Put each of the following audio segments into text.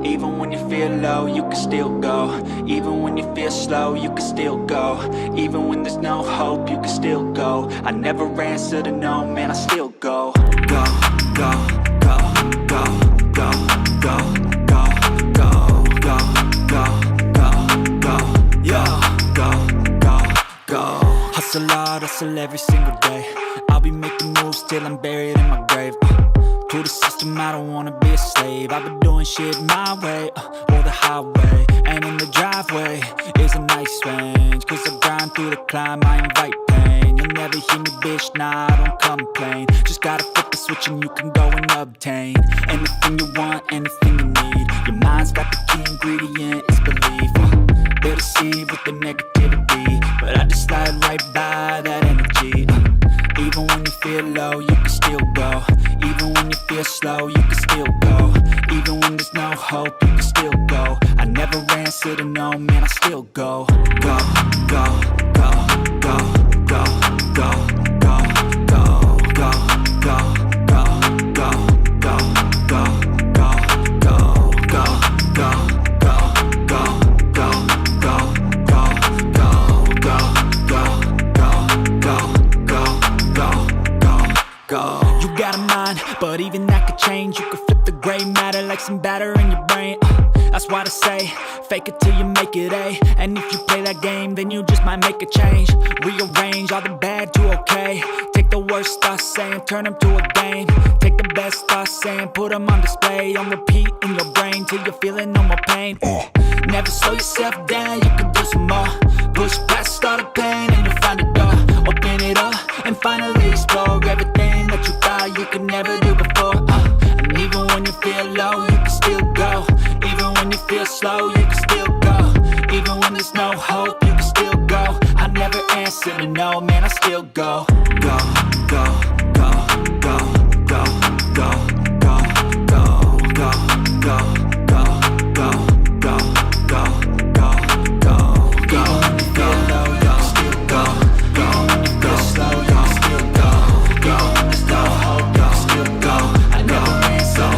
Even when you feel low, you can still go. Even when you feel slow, you can still go. Even when there's no hope, you can still go. I never answer to no, man, I still go. Go, go, go, go, go, go, go, go, go, go, go, go, yeah, go, go, go. Hustle hard, hustle every single day. I'll be making moves till I'm buried in my grave. To the system, I don't wanna be a slave. I've been doing shit my way, or the highway. And in the driveway is a nice range, cause I grind through the climb, I invite pain. You'll never hear me, bitch, nah, I don't complain. Just gotta flip the switch and you can go and obtain anything you want, anything you need. Your mind's got the key ingredient, it's belief. They'll deceive with the negativity, but I just slide right by that energy. Even when you feel low, you can still go. Even when you feel slow, you can still go. Even when there's no hope, you can still go. I never answer to no, man, I still go. Go, go, go, go, go, go, go, go, go, go, go, go, go, go, go, go, go, go. You got a mind, but even that could change. You could flip the gray matter like some batter in your brain. That's why I say, fake it till you make it A. And if you play that game, then you just might make a change. Rearrange all the bad to okay. Take the worst thoughts saying, turn them to a game. Take the best thoughts saying, put them on display. On repeat in your brain till you're feeling no more pain. Never slow yourself down, you can do some more. Push past all the pain and you'll find a door. Open it up and finally explore everything that you thought you could never do before. And even when you feel low, you can still go. Even when you feel slow, you can still go. Even when there's no hope, you can still go. I never answer to no, man, I still go. Go, go, go, go, go, go, go, go, go, go, go, go, go, go, go, go, go. Even when you feel low, you can still go. Even when you feel slow, you can still go. Even when there's no hope, you can still go. I never answer to no, man, I still go.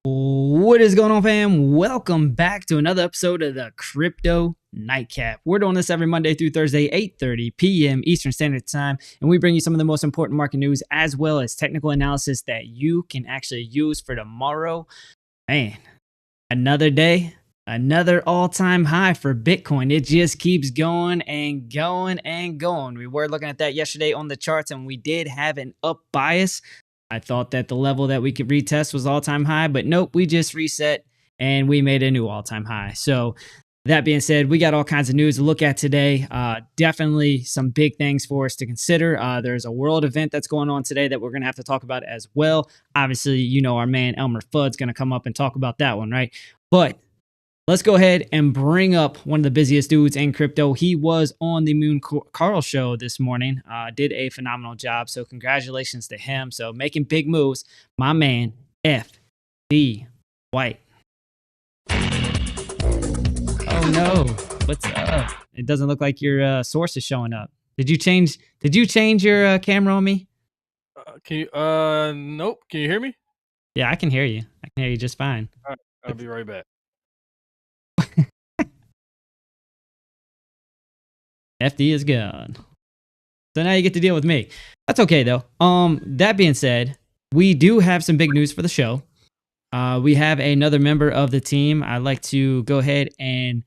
What is going on, fam? Welcome back to another episode of the Crypto Nightcap. We're doing this every Monday through Thursday, 8:30 p.m. Eastern Standard Time, and we bring you some of the most important market news as well as technical analysis that you can actually use for tomorrow. Man, another day, another all-time high for Bitcoin. It just keeps going and going and going. We were looking at that yesterday on the charts, and we did have an up bias. I thought that the level that we could retest was all-time high, but nope, we just reset and we made a new all-time high. So that being said, we got all kinds of news to look at today. Definitely some big things for us to consider. There's a world event that's going on today that we're going to have to talk about as well. Obviously, you know, our man Elmer Fudd's going to come up and talk about that one, right? But let's go ahead and bring up one of the busiest dudes in crypto. He was on the Moon Carl show this morning. Did a phenomenal job. So congratulations to him. So making big moves. My man, F.D. White. Oh no. What's up? It doesn't look like your source is showing up. Did you change your camera on me? Can you nope. Can you hear me? Yeah, I can hear you. I can hear you just fine. All right, I'll be right back. FD is gone. So now you get to deal with me. That's okay though. That being said, we do have some big news for the show. We have another member of the team. I'd like to go ahead and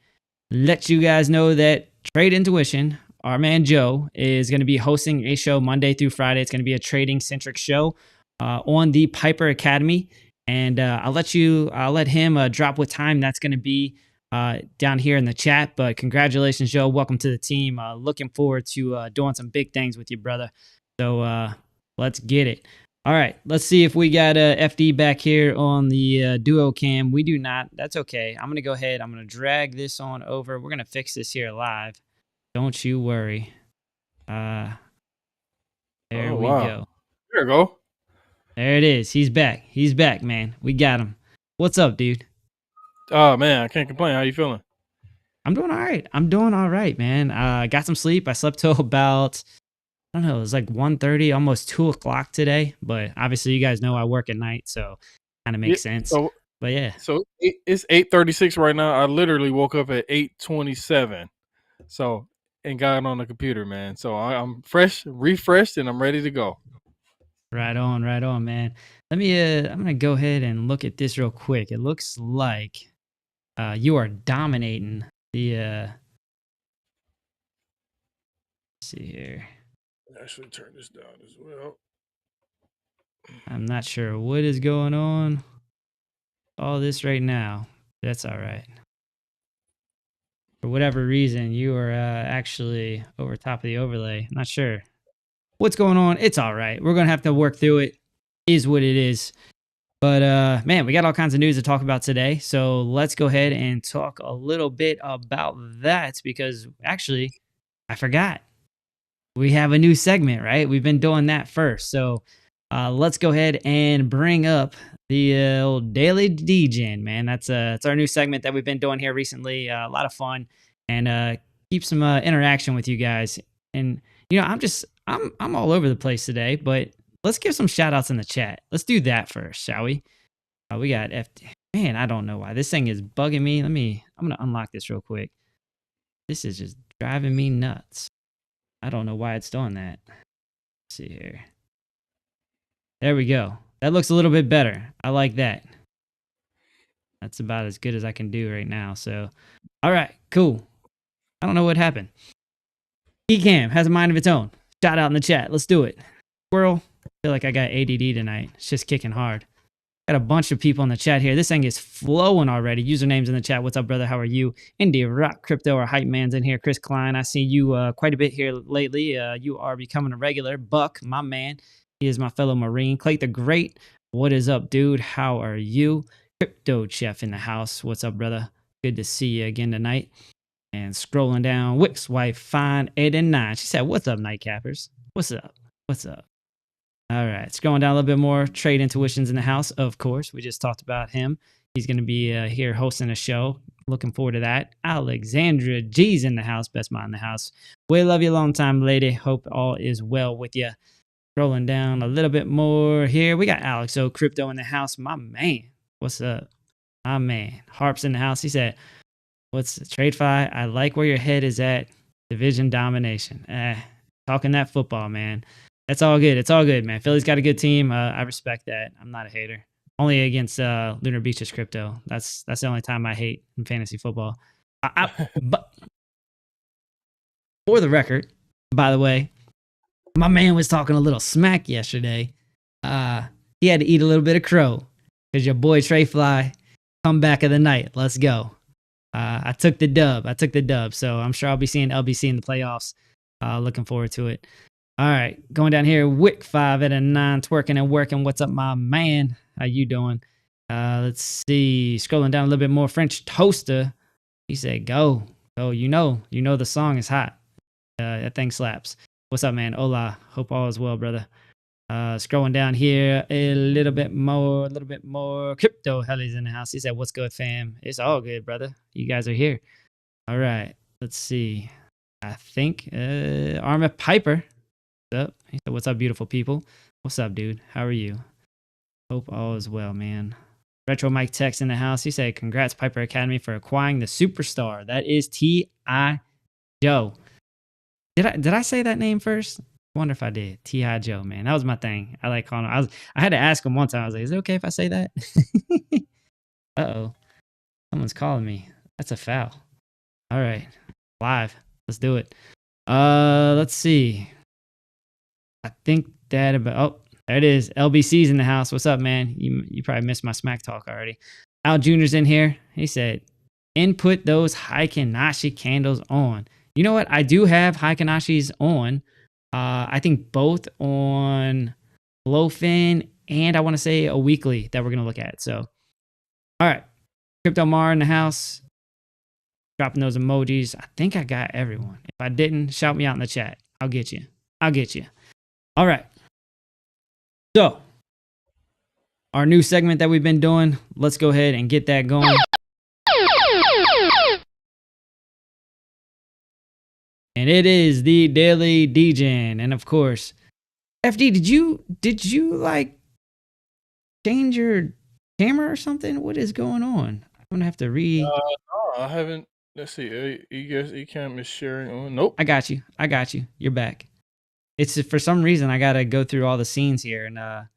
let you guys know that Trade Intuition, our man Joe, is going to be hosting a show Monday through Friday. It's going to be a trading centric show on the Piper Academy. And I'll let him drop what time that's going to be down here in the chat. But congratulations, Joe. Welcome to the team. Looking forward to doing some big things with you, brother. So let's get it. All right, let's see if we got FD back here on the duo cam. We do not. That's okay. I'm going to go ahead. I'm going to drag this on over. We're going to fix this here live. Don't you worry. There we go. There we go. There it is. He's back. He's back, man. We got him. What's up, dude? Oh, man, I can't complain. How you feeling? I'm doing all right. I'm doing all right, man. Got some sleep. I slept till about I don't know, it was like 1:30, almost 2 o'clock today. But obviously, you guys know I work at night, so kind of Yeah. makes sense. So But yeah, it's 8:36 right now. I literally woke up at 8:27. So and got on the computer, man. So I'm fresh, refreshed, and I'm ready to go. right on, man. Let me, I'm gonna go ahead and look at this real quick. It looks like you are dominating the. Let's see here. Actually, turn this down as well. I'm not sure what is going on. All this right now. That's all right. For whatever reason, you are actually over top of the overlay. I'm not sure what's going on. It's all right. We're gonna have to work through it. Is what it is. But man, we got all kinds of news to talk about today. So let's go ahead and talk a little bit about that because actually, I forgot. We have a new segment, right? We've been doing that first. So let's go ahead and bring up the old Daily Degen, man. That's it's our new segment that we've been doing here recently. A lot of fun and keep some interaction with you guys. And you know, I'm all over the place today, but let's give some shout outs in the chat. Let's do that first, shall we? We got F.D. Man, I don't know why this thing is bugging me. I'm gonna unlock this real quick. This is just driving me nuts. I don't know why it's doing that. Let's see here. There we go. That looks a little bit better. I like that. That's about as good as I can do right now. So, all right, cool. I don't know what happened. Ecam has a mind of its own. Shout out in the chat. Let's do it. Squirrel. I feel like I got ADD tonight. It's just kicking hard. Got a bunch of people in the chat here. This thing is flowing already. Usernames in the chat. What's up, brother? How are you? India Rock Crypto or Hype Man's in here. Chris Klein. I see you quite a bit here lately. You are becoming a regular. Buck, my man. He is my fellow Marine. Clay the Great. What is up, dude? How are you? Crypto Chef in the house. What's up, brother? Good to see you again tonight. And scrolling down, Wick's wife, Fine 8 and 9. She said, "What's up, Nightcappers? What's up? What's up?" All right, scrolling down a little bit more. Trade Intuitions in the house, of course. We just talked about him. He's going to be here hosting a show. Looking forward to that. Alexandra G's in the house. Best mind in the house. We love you a long time, lady. Hope all is well with you. Scrolling down a little bit more here. We got Alex O Crypto in the house. My man. What's up? My man. Harp's in the house. He said, "What's TradeFly? I like where your head is at. Division domination." Talking that football, man. That's all good. It's all good, man. Philly's got a good team. I respect that. I'm not a hater. Only against Lunar Beach's crypto. That's the only time I hate in fantasy football. But for the record, by the way, my man was talking a little smack yesterday. He had to eat a little bit of crow because your boy TradeFly, comeback of the night. Let's go. I took the dub. So I'm sure I'll be seeing LBC in the playoffs. Looking forward to it. All right, going down here, Wick 5 out of 9, twerking and working. What's up, my man? How you doing? Let's see. Scrolling down a little bit more, French Toaster. He said, "Go, go." You know the song is hot. That thing slaps. What's up, man? Hola. Hope all is well, brother. Scrolling down here a little bit more. Crypto Helly's in the house. He said, "What's good, fam?" It's all good, brother. You guys are here. All right. Let's see. I think Arma Piper. What's up? He said, "What's up, beautiful people?" What's up, dude? How are you? Hope all is well, man. Retro Mike Tex in the house. He said, "Congrats, Piper Academy, for acquiring the superstar." That is T.I. Joe. Did I say that name first? I wonder if I did. T.I. Joe, man. That was my thing. I like calling him. I had to ask him one time. I was like, "Is it okay if I say that?" Uh-oh. Someone's calling me. That's a foul. All right. Live. Let's do it. Let's see. I think that about, oh, there it is. LBC's in the house. What's up, man? You probably missed my smack talk already. Al Jr.'s in here. He said, "Input those Heikinashi candles on." You know what? I do have Heikinashis on. I think both on Blowfin and I want to say a weekly that we're going to look at. So, all right. Crypto Mar in the house. Dropping those emojis. I think I got everyone. If I didn't, shout me out in the chat. I'll get you. All right. So, our new segment that we've been doing, let's go ahead and get that going. And it is the daily Degen. And of course, FD, did you like change your camera or something? What is going on? I'm gonna have to No, I haven't. Let's see. Ecam is sharing. Oh, nope. I got you. You're back. It's for some reason I gotta go through all the scenes here and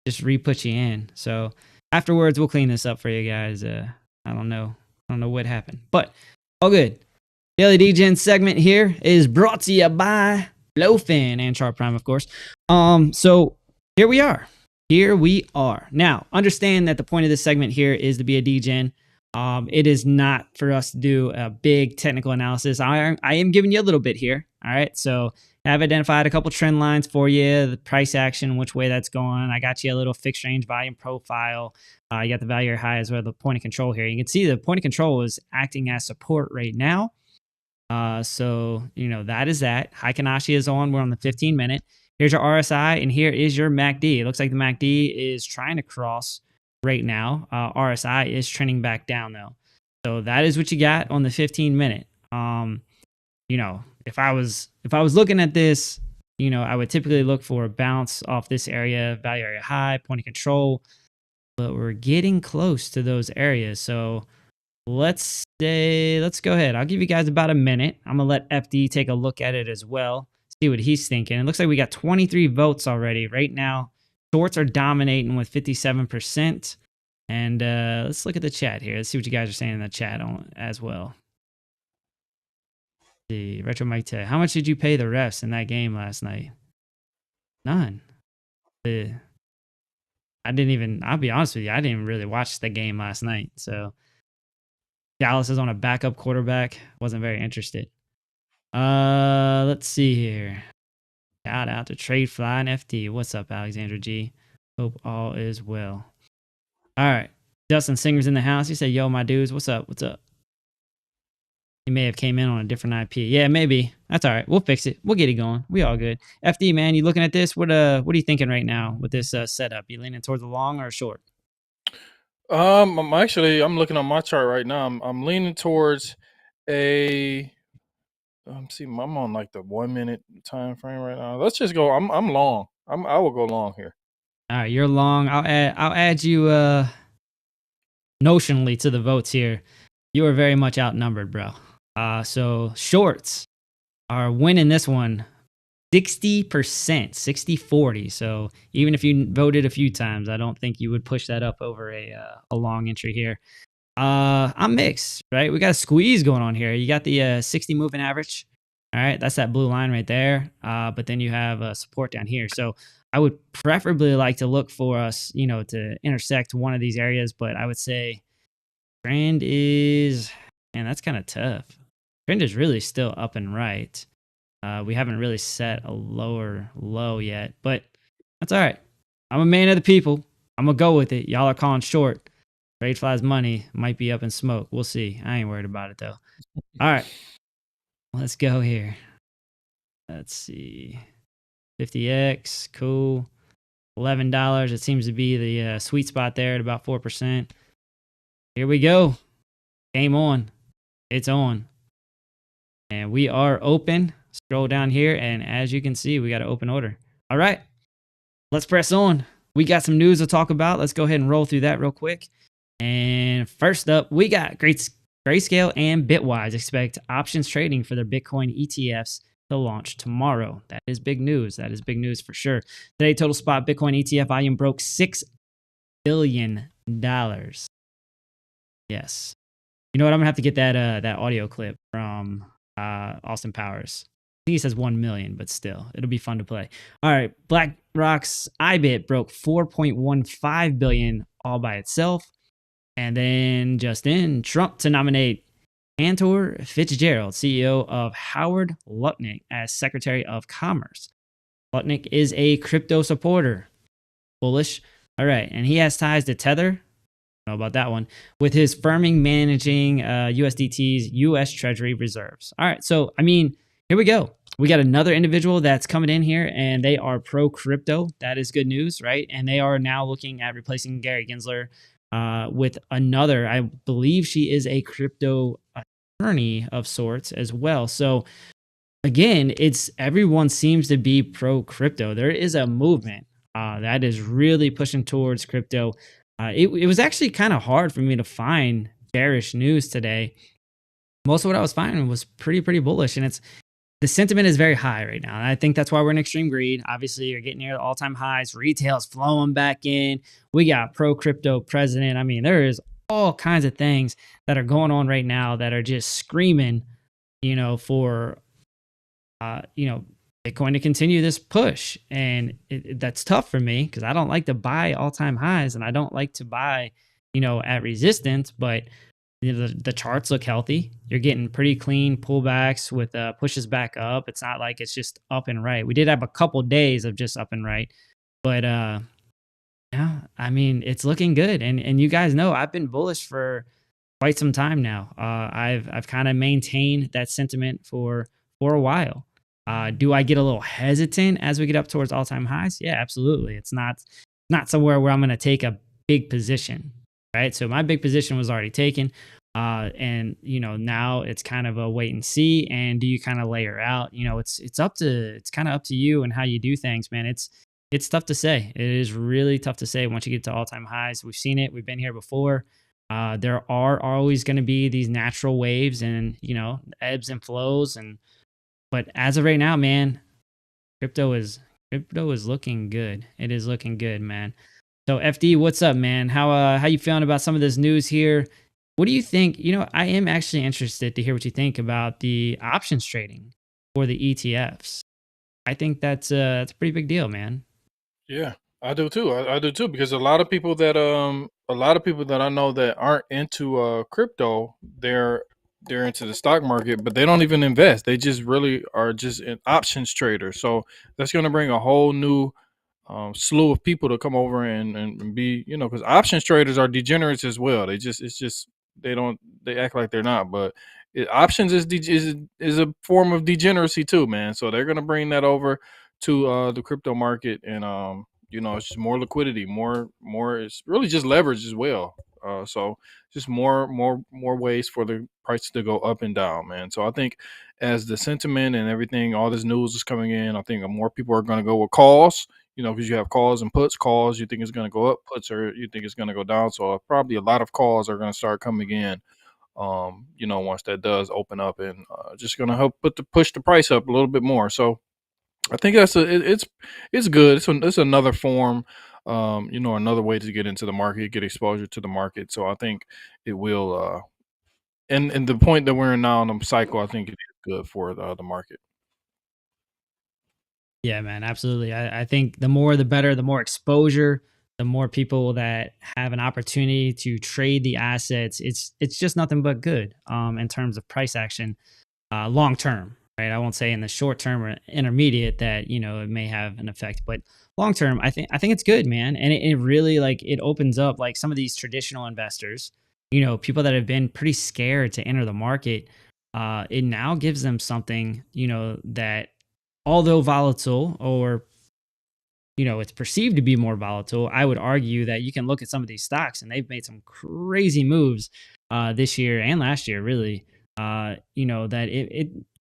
just re-put you in. So afterwards we'll clean this up for you guys. I don't know what happened, but all good. Daily Degen segment here is brought to you by Blowfin and Chart Prime, of course. So here we are. Now, understand that the point of this segment here is to be a Degen. It is not for us to do a big technical analysis. I am giving you a little bit here. All right. So I've identified a couple trend lines for you, the price action, which way that's going. I got you a little fixed range volume profile. You got the value high as well, the point of control here. You can see the point of control is acting as support right now. So, that is that. Heikinai is on. We're on the 15-minute. Here's your RSI, and here is your MACD. It looks like the MACD is trying to cross right now. RSI is trending back down, though. So that is what you got on the 15-minute. If I was looking at this, I would typically look for a bounce off this area, value area high, point of control. But we're getting close to those areas. So let's go ahead. I'll give you guys about a minute. I'm going to let FD take a look at it as well. See what he's thinking. It looks like we got 23 votes already. Right now, shorts are dominating with 57%. And let's look at the chat here. Let's see what you guys are saying in the chat as well. The Retro Mike Tech. How much did you pay the refs in that game last night? None. I'll be honest with you, I didn't even really watch the game last night. So Dallas is on a backup quarterback. Wasn't very interested. Let's see here. Shout out to TradeFly and FD. What's up, Alexandra G? Hope all is well. All right. Justin Singer's in the house. He said, yo, my dudes, what's up? What's up? He may have came in on a different IP. Yeah, maybe. That's all right. We'll fix it. We'll get it going. We all good. FD, man, you looking at this? What are you thinking right now with this setup? You leaning towards the long or short? I'm looking on my chart right now. I'm leaning towards a. I'm on like the 1 minute time frame right now. Let's just go. I'm long. I will go long here. All right, you're long. I'll add you notionally to the votes here. You are very much outnumbered, bro. So shorts are winning this one 60%, 60-40. So even if you voted a few times, I don't think you would push that up over a long entry here. I'm mixed, right? We got a squeeze going on here. You got the 60 moving average. All right, that's that blue line right there. But then you have support down here. So I would preferably like to look for us, to intersect one of these areas. But I would say trend is, man, that's kind of tough. Trend is really still up and right. We haven't really set a lower low yet, but that's all right. I'm a man of the people. I'm going to go with it. Y'all are calling short. TradeFly's money might be up in smoke. We'll see. I ain't worried about it, though. All right. Let's go here. Let's see. 50X. Cool. $11. It seems to be the sweet spot there at about 4%. Here we go. Game on. It's on. And we are open. Scroll down here, and as you can see, we got an open order. All right. Let's press on. We got some news to talk about. Let's go ahead and roll through that real quick. And first up, we got Grayscale and Bitwise expect options trading for their Bitcoin ETFs to launch tomorrow. That is big news. That is big news for sure. Today, total spot Bitcoin ETF volume broke $6 billion. Yes. You know what? I'm going to have to get that audio clip from Austin Powers. I think he says 1 million, but still, it'll be fun to play. All right. BlackRock's IBIT broke 4.15 billion all by itself. And then just in, Trump to nominate Cantor Fitzgerald, CEO of Howard Lutnick, as Secretary of Commerce. Lutnick is a crypto supporter. Bullish. All right. And he has ties to Tether. Know about that one, with his firming managing USDT's US Treasury reserves. All right. So, here we go. We got another individual that's coming in here, and they are pro crypto. That is good news, right? And they are now looking at replacing Gary Gensler with another. I believe she is a crypto attorney of sorts as well. So again, it's everyone seems to be pro crypto. There is a movement that is really pushing towards crypto. It was actually kind of hard for me to find bearish news today. Most of what I was finding was pretty bullish, and it's the sentiment is very high right now. And I think that's why we're in extreme greed. Obviously, you're getting near the all-time highs. Retail's flowing back in. We got pro crypto president. I mean, there is all kinds of things that are going on right now that are just screaming, for Bitcoin to continue this push. And that's tough for me because I don't like to buy all-time highs and I don't like to buy, at resistance, but the charts look healthy. You're getting pretty clean pullbacks with pushes back up. It's not like it's just up and right. We did have a couple days of just up and right, but yeah, I mean, it's looking good. And you guys know I've been bullish for quite some time now. I've kind of maintained that sentiment for a while. Do I get a little hesitant as we get up towards all-time highs? Yeah, absolutely. It's not somewhere where I'm going to take a big position, right? So my big position was already taken. And now it's kind of a wait and see. And do you kind of layer out? It's kind of up to you and how you do things, man. It's tough to say. It is really tough to say once you get to all-time highs. We've seen it. We've been here before. There are always going to be these natural waves and ebbs and flows. But as of right now, man, crypto is looking good. It is looking good, man. So FD, what's up, man? How you feeling about some of this news here? What do you think? I am actually interested to hear what you think about the options trading for the ETFs. I think that's a pretty big deal, man. Yeah, I do too. I do too because a lot of people that I know that aren't into crypto, they're into the stock market, but they don't even invest. They just really are just an options trader. So that's going to bring a whole new slew of people to come over and be, because options traders are degenerates as well. They act like they're not, but options is a form of degeneracy too, man. So they're gonna bring that over to the crypto market, and it's just more liquidity, more. It's really just leverage as well. So just more ways for the price to go up and down, man. So I think as the sentiment and everything, all this news is coming in, I think more people are going to go with calls, because you have calls and puts. Calls, you think it's going to go up, puts, or you think it's going to go down. So probably a lot of calls are going to start coming in, once that does open up, and just going to help push the price up a little bit more. So I think it's good. It's another form, another way to get into the market, get exposure to the market. So I think it will, and the point that we're in now in the cycle, I think it is good for the market. Yeah, man, absolutely. I think the more the better, the more exposure, the more people that have an opportunity to trade the assets. It's just nothing but good in terms of price action long term, right? I won't say in the short term or intermediate that it may have an effect, but long term, I think it's good, man. And it really like it opens up like some of these traditional investors, people that have been pretty scared to enter the market. It now gives them something, that although volatile or it's perceived to be more volatile, I would argue that you can look at some of these stocks and they've made some crazy moves this year and last year, really. That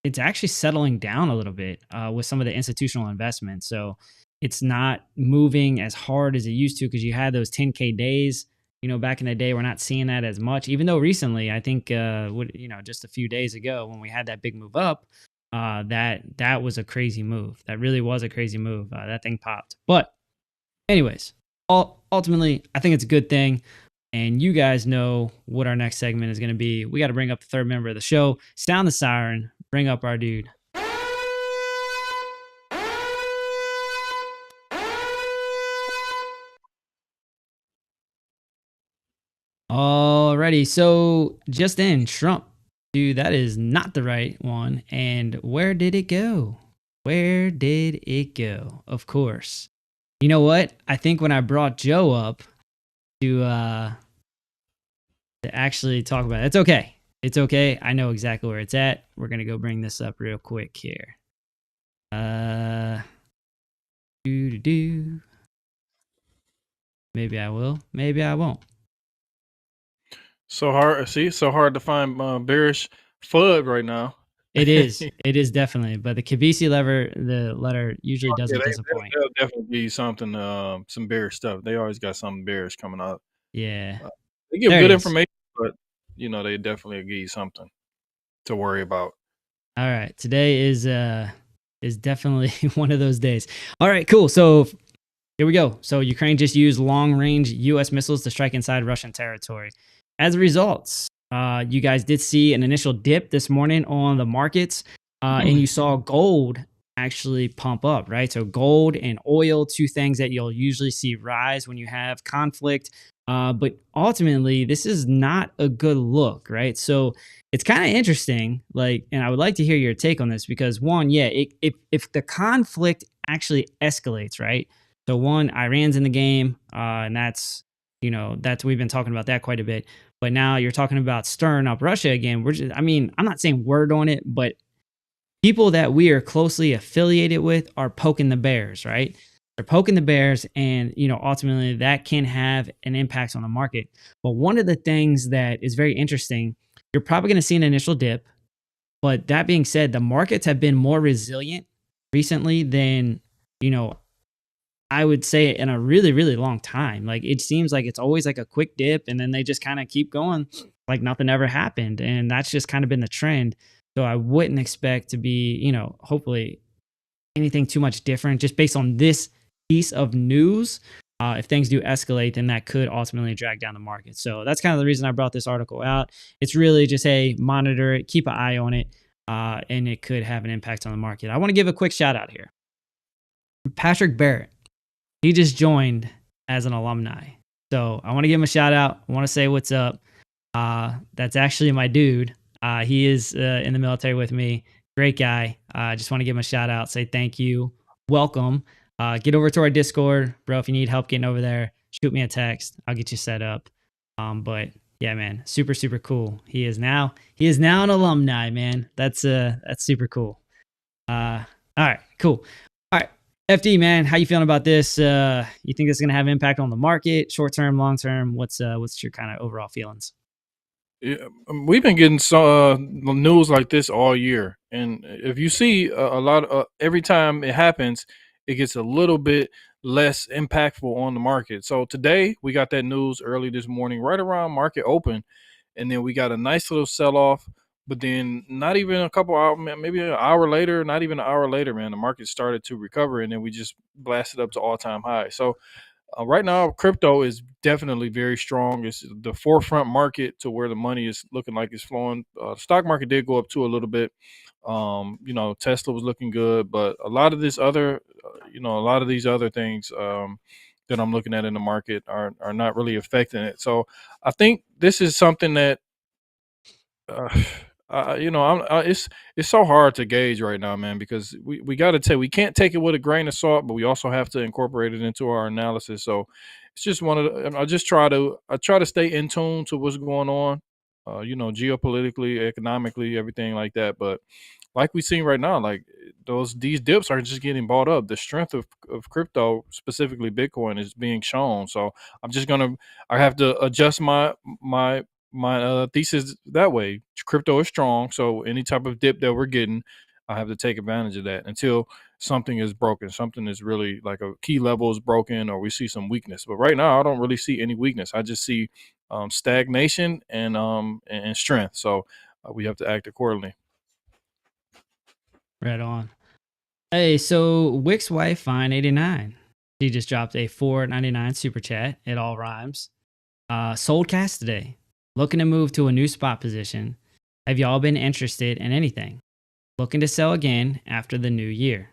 it's actually settling down a little bit with some of the institutional investments. So it's not moving as hard as it used to because you had those 10K days. Back in the day, we're not seeing that as much. Even though recently, I think, just a few days ago when we had that big move up, that was a crazy move. That really was a crazy move. That thing popped. But anyways, ultimately, I think it's a good thing. And you guys know what our next segment is going to be. We got to bring up the third member of the show. Sound the siren. Bring up our dude. Alrighty. So just in, Trump. Dude, that is not the right one. And where did it go? Where did it go? Of course. You know what? I think when I brought Joe up to actually talk about it, it's okay. It's okay. I know exactly where it's at. We're gonna go bring this up real quick here. Maybe I will. Maybe I won't. So hard to find bearish FUD right now. It is. It is definitely. But the Kibisi letter usually Yeah, doesn't disappoint. they'll definitely give you something, some bearish stuff. They always got something bearish coming up. Yeah. Uh, they give There it good is. information, but they definitely give you something to worry about. All right. Today is definitely one of those days. All right, cool. So here we go. So Ukraine just used long-range U.S. missiles to strike inside Russian territory. As a result, you guys did see an initial dip this morning on the markets, and you saw gold actually pump up, right? So gold and oil, two things that you'll usually see rise when you have conflict. But ultimately, this is not a good look, right? So it's kind of interesting, like, and I would like to hear your take on this because one, yeah, if the conflict actually escalates, right? So one, Iran's in the game, and that's we've been talking about that quite a bit. But now you're talking about stirring up Russia again. I mean, I'm not saying word on it, but people that we are closely affiliated with are poking the bears, right? They're poking the bears, and ultimately that can have an impact on the market. But one of the things that is very interesting, you're probably going to see an initial dip. But that being said, the markets have been more resilient recently than you know I would say in a really, really long time. Like it seems like it's always like a quick dip and then they just kind of keep going like nothing ever happened. And that's just kind of been the trend. So I wouldn't expect to be, hopefully anything too much different just based on this piece of news. If things do escalate, then that could ultimately drag down the market. So that's kind of the reason I brought this article out. It's really just, hey, monitor it, keep an eye on it, and it could have an impact on the market. I want to give a quick shout out here. Patrick Barrett. He just joined as an alumni. So I want to give him a shout out. I want to say what's up. That's actually my dude. He is in the military with me. Great guy. I just want to give him a shout out. Say thank you. Welcome. Get over to our Discord, bro. If you need help getting over there, shoot me a text. I'll get you set up. But yeah, man, super, super cool. He is now an alumni, man. That's super cool. All right, cool. All right. FD, man, how you feeling about this? You think this is going to have impact on the market, short term, long term? What's your kind of overall feelings? Yeah, we've been getting news like this all year, and if you see a lot of every time it happens, it gets a little bit less impactful on the market. So today we got that news early this morning, right around market open, and then we got a nice little sell off. But then, not even a couple hours, maybe an hour later, not even an hour later, man, the market started to recover, and then we just blasted up to all time high. So right now, crypto is definitely very strong. It's the forefront market to where the money is looking like it's flowing. The stock market did go up too a little bit. Tesla was looking good, but a lot of these other things that I'm looking at in the market are not really affecting it. So I think this is something that uh, it's so hard to gauge right now, man, because we got to we can't take it with a grain of salt, but we also have to incorporate it into our analysis. So it's just one of the, and I try to stay in tune to what's going on, geopolitically, economically, everything like that. But like we seen right now, like these dips are just getting bought up. The strength of crypto, specifically Bitcoin, is being shown. So I have to adjust my thesis that way. Crypto is strong, so any type of dip that we're getting, I have to take advantage of that until something is broken. Something is really like a key level is broken, or we see some weakness. But right now, I don't really see any weakness. I just see stagnation and strength. So we have to act accordingly. Right on. Hey, so Wick's wife, Fine 89. She just dropped a $4.99 super chat. It all rhymes. Sold cast today. Looking to move to a new spot position. Have y'all been interested in anything? Looking to sell again after the new year.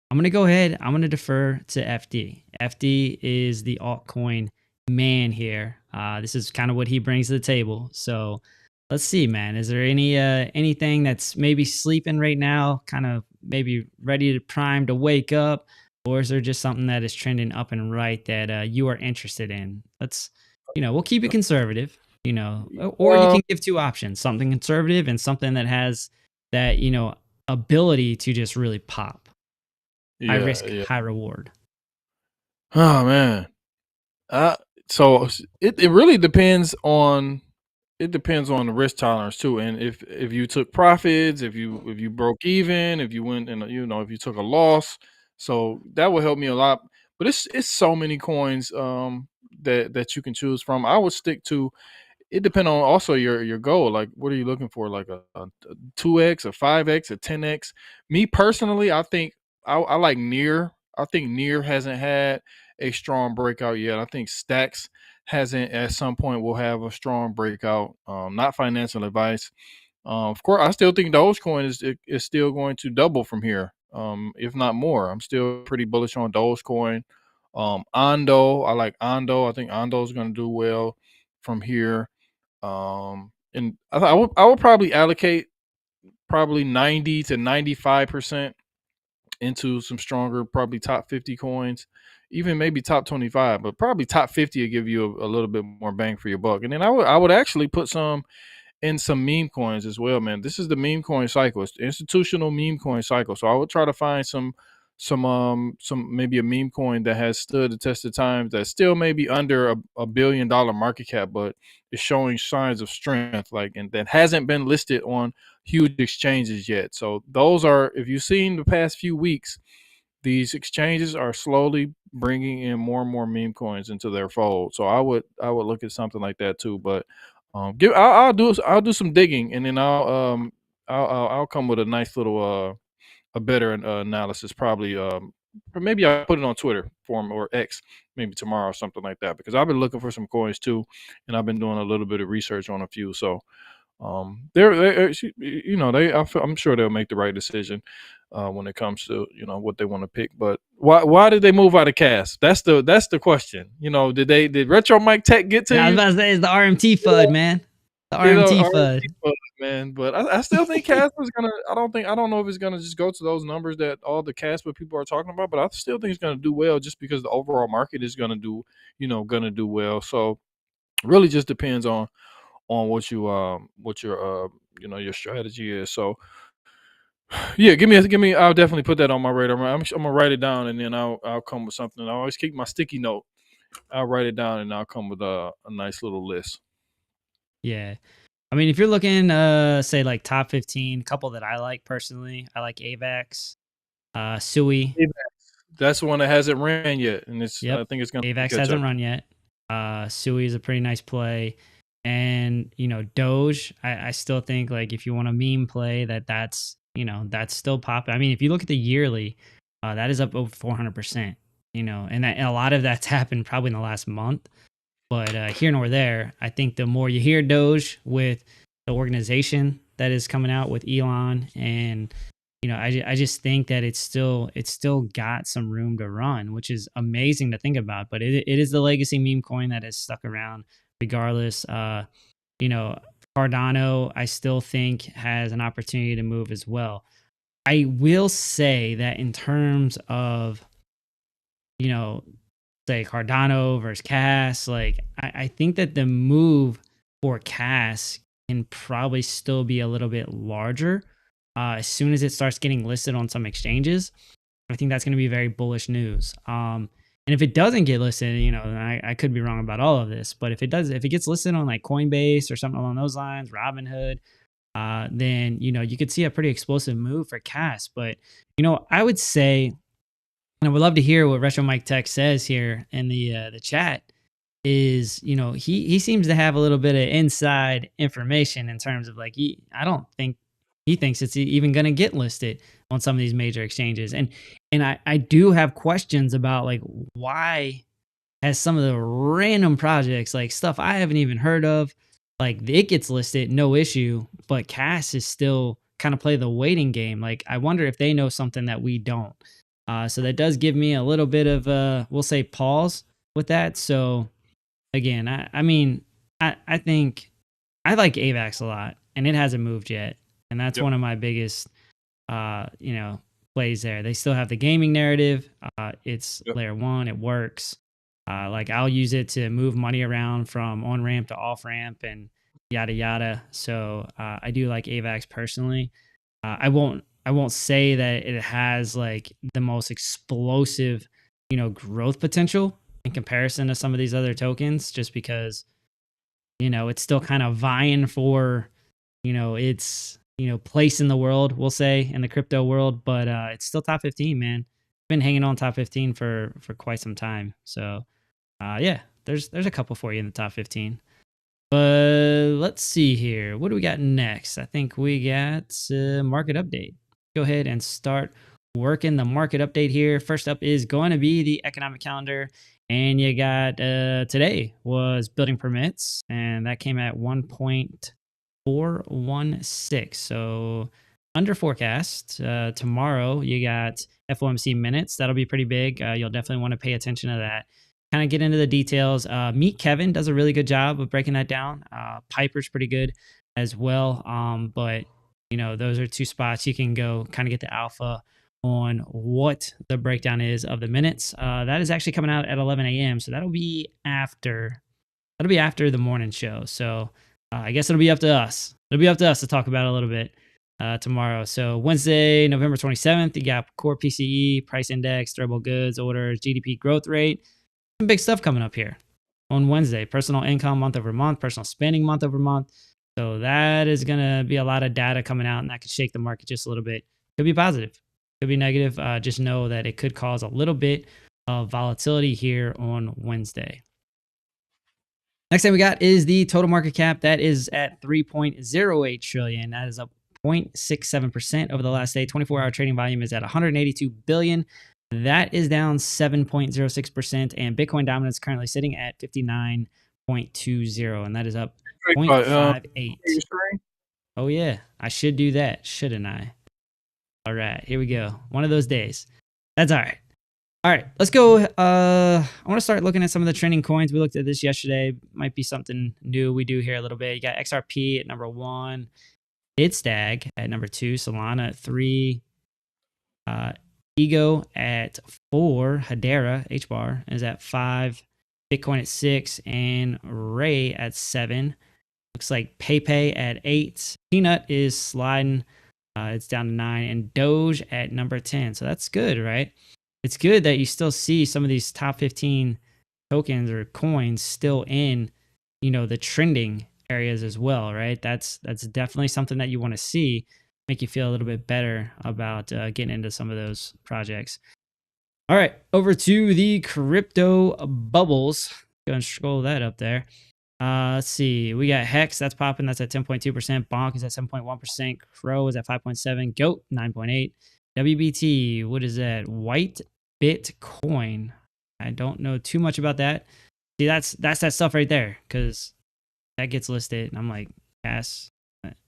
I'm going to go ahead. I'm going to defer to FD. FD is the altcoin man here. This is kind of what he brings to the table. So let's see, man. Is there anything that's maybe sleeping right now, kind of maybe ready to prime to wake up? Or is there just something that is trending up and right that you are interested in? We'll keep it conservative, or you Um, can give two options, something conservative and something that has that, ability to just really pop. High yeah, risk, yeah. high reward. Oh man. Uh, so it really depends on it depends on the risk tolerance too, and if you took profits, if you broke even, if you went and if you took a loss, so that would help me a lot. But it's so many coins that you can choose from. I would stick to it. Depend on also your goal. Like, what are you looking for? Like a 2x, a 5x, a 10x. Me personally, I think I like near. I think near hasn't had a strong breakout yet. I think stacks hasn't at some point will have a strong breakout. Not financial advice. Of course, I still think Dogecoin is still going to double from here, if not more. I'm still pretty bullish on Dogecoin. Ondo, I like Ondo. I think Ondo is going to do well from here. And I would probably allocate probably 90 to 95% into some stronger, probably top 50 coins, even maybe top 25, but probably top 50 will give you a little bit more bang for your buck. And then I would actually put some in some meme coins as well, man. This is the meme coin cycle. It's the institutional meme coin cycle. So I would try to find some maybe a meme coin that has stood the test of time, that's still maybe under a $1 billion market cap, but is showing signs of strength, like, and that hasn't been listed on huge exchanges yet. So those are, if you've seen the past few weeks, these exchanges are slowly bringing in more and more meme coins into their fold. So I would look at something like that too. But I'll do some digging, and then I'll come with a nice little a better analysis, probably, or maybe I'll put it on Twitter form or X maybe tomorrow or something like that, because I've been looking for some coins too, and I've been doing a little bit of research on a few. So I'm sure they'll make the right decision when it comes to what they want to pick. But why did they move out of CAS? That's the question. Did Retro Mike Tech get to Yeah, I was you? about to say it's the RMT FUD, man. The RMT FUD. RMT fund, man. But I still think Casper's gonna. I don't know if it's gonna just go to those numbers that all the Casper people are talking about, but I still think it's gonna do well, just because the overall market is gonna do well. So really just depends on what your your strategy is. So yeah, give me. I'll definitely put that on my radar. I'm gonna write it down, and then I'll come with something. I always keep my sticky note. I'll write it down, and I'll come with a nice little list. Yeah. I mean, if you're looking, say like top 15, couple that I like personally, I like AVAX, Sui. That's the one that hasn't ran yet, and I Yep. think it's gonna AVAX catch up. hasn't run yet. Sui is a pretty nice play. And, Doge, I still think like if you want a meme play that's still popping. I mean, if you look at the yearly, that is up over 400%, and a lot of that's happened probably in the last month. But here nor there, I think the more you hear Doge with the organization that is coming out with Elon, and I just think that it's still got some room to run, which is amazing to think about. But it is the legacy meme coin that has stuck around regardless. You know, Cardano, I still think has an opportunity to move as well. I will say that in terms of you know say Cardano versus Cass, like I think that the move for Cass can probably still be a little bit larger as soon as it starts getting listed on some exchanges. I think that's going to be very bullish news. And if it doesn't get listed, I could be wrong about all of this, but if it gets listed on like Coinbase or something along those lines, Robinhood, then you could see a pretty explosive move for Cass. But I would say, and I would love to hear what Retro Mike Tech says here in the chat. Is he seems to have a little bit of inside information in terms of like I don't think he thinks it's even going to get listed on some of these major exchanges, and I do have questions about like why has some of the random projects, like stuff I haven't even heard of, like it gets listed no issue, but Cass is still kind of play the waiting game. Like I wonder if they know something that we don't. So that does give me a little bit of we'll say pause with that. So again, I mean, I think I like AVAX a lot, and it hasn't moved yet, and that's Yep. one of my biggest, plays there. They still have the gaming narrative. It's Yep. layer one. It works. Like I'll use it to move money around from on ramp to off ramp and yada yada. So I do like AVAX personally. I won't say that it has like the most explosive, growth potential in comparison to some of these other tokens, just because it's still kind of vying for, its, place in the world, we'll say, in the crypto world, but it's still top 15, man. Been hanging on top 15 for quite some time. So, yeah, there's a couple for you in the top 15. But let's see here. What do we got next? I think we got market update. Go ahead and start working the market update here. First up is going to be the economic calendar. And you got today was building permits, and that came at 1.416. So under forecast. Tomorrow you got FOMC minutes. That'll be pretty big. You'll definitely want to pay attention to that. Kind of get into the details. Meet Kevin does a really good job of breaking that down. Piper's pretty good as well. But those are two spots you can go kind of get the alpha on what the breakdown is of the minutes. That is actually coming out at 11 a.m. So that'll be after the morning show. So I guess it'll be up to us. It'll be up to us to talk about it a little bit tomorrow. So Wednesday, November 27th, you got core PCE, price index, durable goods, orders, GDP growth rate. Some big stuff coming up here on Wednesday. Personal income month over month, personal spending month over month. So that is going to be a lot of data coming out, and that could shake the market just a little bit. Could be positive, could be negative. Just know that it could cause a little bit of volatility here on Wednesday. Next thing we got is the total market cap. That is at 3.08 trillion. That is up 0.67% over the last day. 24-hour trading volume is at 182 billion. That is down 7.06%, and Bitcoin dominance currently sitting at 59.20, and that is up 0.58. Oh yeah, I should do that, shouldn't I? All right, here we go. One of those days. That's all right. All right, let's go. I want to start looking at some of the trending coins. We looked at this yesterday. Might be something new we do here a little bit. You got XRP at number 1, BitStag at number 2, Solana at 3, Ego at 4, Hedera, HBAR, is at 5, Bitcoin at 6, and Ray at 7. Looks like PayPay at 8. Peanut is sliding. It's down to 9. And Doge at number 10. So that's good, right? It's good that you still see some of these top 15 tokens or coins still in, the trending areas as well, right? That's definitely something that you want to see. Make you feel a little bit better about getting into some of those projects. All right, over to the crypto bubbles. Go and scroll that up there. Let's see. We got Hex, that's popping. That's at 10.2%. Bonk is at 7.1%. Crow is at 5.7%. Goat, 9.8%. WBT, what is that? White Bitcoin. I don't know too much about that. See, that's that stuff right there, because that gets listed, and I'm like, yes.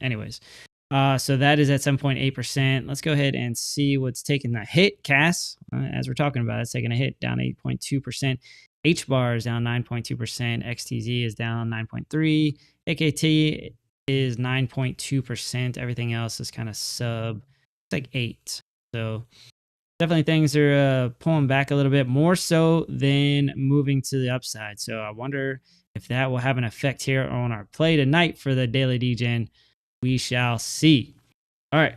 Anyways. So that is at 7.8%. Let's go ahead and see what's taking the hit. Cass, as we're talking about, it's taking a hit, down 8.2%. HBAR is down 9.2%. XTZ is down 9.3%. AKT is 9.2%. Everything else is kind of sub. It's like 8. So definitely things are pulling back a little bit more so than moving to the upside. So I wonder if that will have an effect here on our play tonight for the daily Degen. We shall see. All right.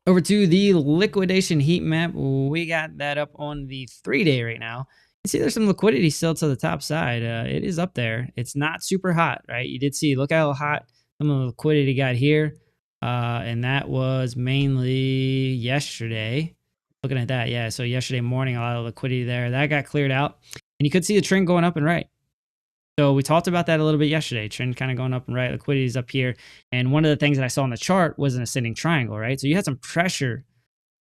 Over to the liquidation heat map. We got that up on the 3-day right now. You see there's some liquidity still to the top side. It is up there. It's not super hot, right? You did see, look how hot some of the liquidity got here. And that was mainly yesterday. Looking at that, yeah. So yesterday morning, a lot of liquidity there. That got cleared out. And you could see the trend going up and right. So we talked about that a little bit yesterday. Trend kind of going up and right. Liquidity is up here. And one of the things that I saw on the chart was an ascending triangle, right? So you had some pressure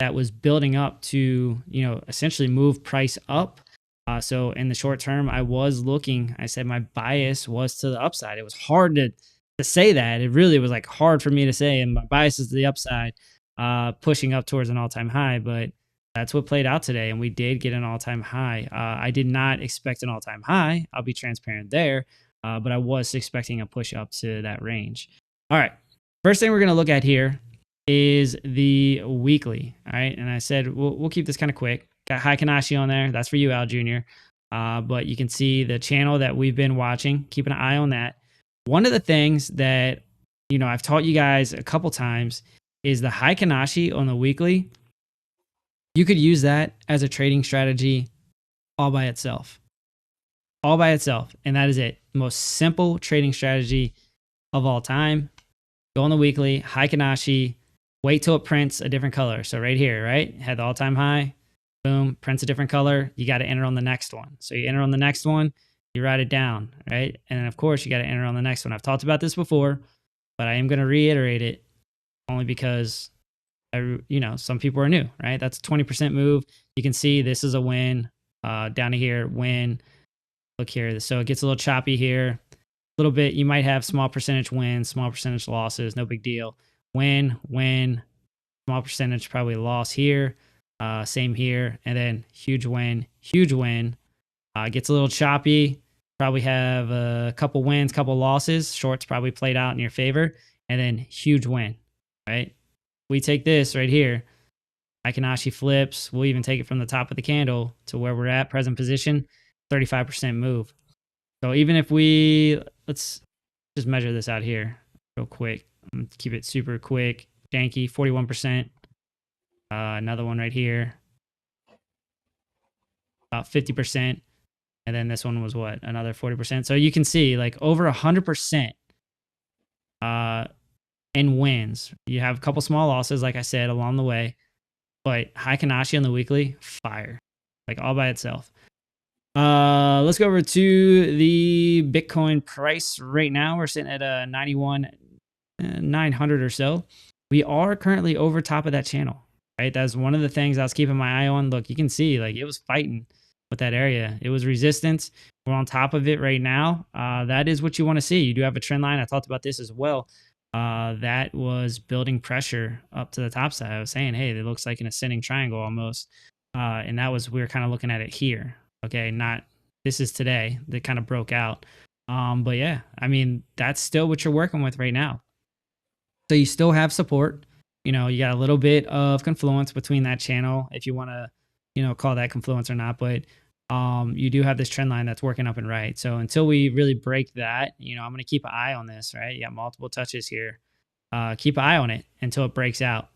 that was building up to, essentially move price up. So in the short term, I was looking, I said my bias was to the upside. It was hard to say that. It really was like hard for me to say, and my bias is to the upside, pushing up towards an all-time high. But that's what played out today, and we did get an all-time high. I did not expect an all-time high. I'll be transparent there, but I was expecting a push up to that range. All right, first thing we're going to look at here is the weekly. All right, and I said we'll keep this kind of quick. Got Haikanashi on there. That's for you, Al Jr. But you can see the channel that we've been watching. Keep an eye on that. One of the things that I've taught you guys a couple times is the Haikanashi on the weekly. You could use that as a trading strategy all by itself. all by itself. And that is it. Most simple trading strategy of all time. Go on the weekly, high Kanashi, wait till it prints a different color. So right here, right? Had the all-time high, boom, prints a different color. You got to enter on the next one. So you enter on the next one, you write it down, right? And then of course you got to enter on the next one. I've talked about this before, but I am going to reiterate it only because some people are new, right? That's a 20% move. You can see this is a win. Down to here, win. Look here. So it gets a little choppy here. A little bit. You might have small percentage wins, small percentage losses. No big deal. Win, win. Small percentage probably loss here. Same here. And then huge win, huge win. Gets a little choppy. Probably have a couple wins, couple losses. Shorts probably played out in your favor. And then huge win, right? We take this right here. Ikanashi flips. We'll even take it from the top of the candle to where we're at, present position, 35% move. So even if let's just measure this out here real quick. I'm gonna keep it super quick. Janky, 41%. Another one right here, about 50%. And then this one was what? Another 40%. So you can see like over 100% in wins. You have a couple small losses, like I said, along the way. But high Kanashi on the weekly, fire. Like all by itself. Let's go over to the Bitcoin price right now. We're sitting at a 91,900 or so. We are currently over top of that channel, right? That's one of the things I was keeping my eye on. Look, you can see like it was fighting with that area. It was resistance. We're on top of it right now. That is what you want to see. You do have a trend line. I talked about this as well. That was building pressure up to the top side. I was saying, hey, it looks like an ascending triangle almost. And that was, we were kind of looking at it here. Okay, this is today that kind of broke out. But yeah, I mean, that's still what you're working with right now. So you still have support. You got a little bit of confluence between that channel, if you want to, call that confluence or not. But you do have this trend line that's working up and right. So until we really break that, I'm going to keep an eye on this, right? You got multiple touches here. Keep an eye on it until it breaks out.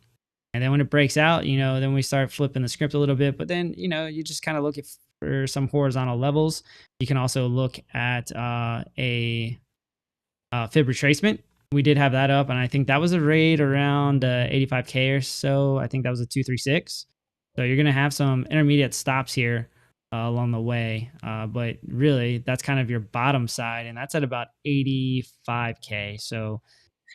And then when it breaks out, then we start flipping the script a little bit. But then, you just kind of look for some horizontal levels. You can also look at a fib retracement. We did have that up, and I think that was a rate around 85K or so. I think that was a 236. So you're going to have some intermediate stops here along the way. But really, that's kind of your bottom side, and that's at about 85K. So,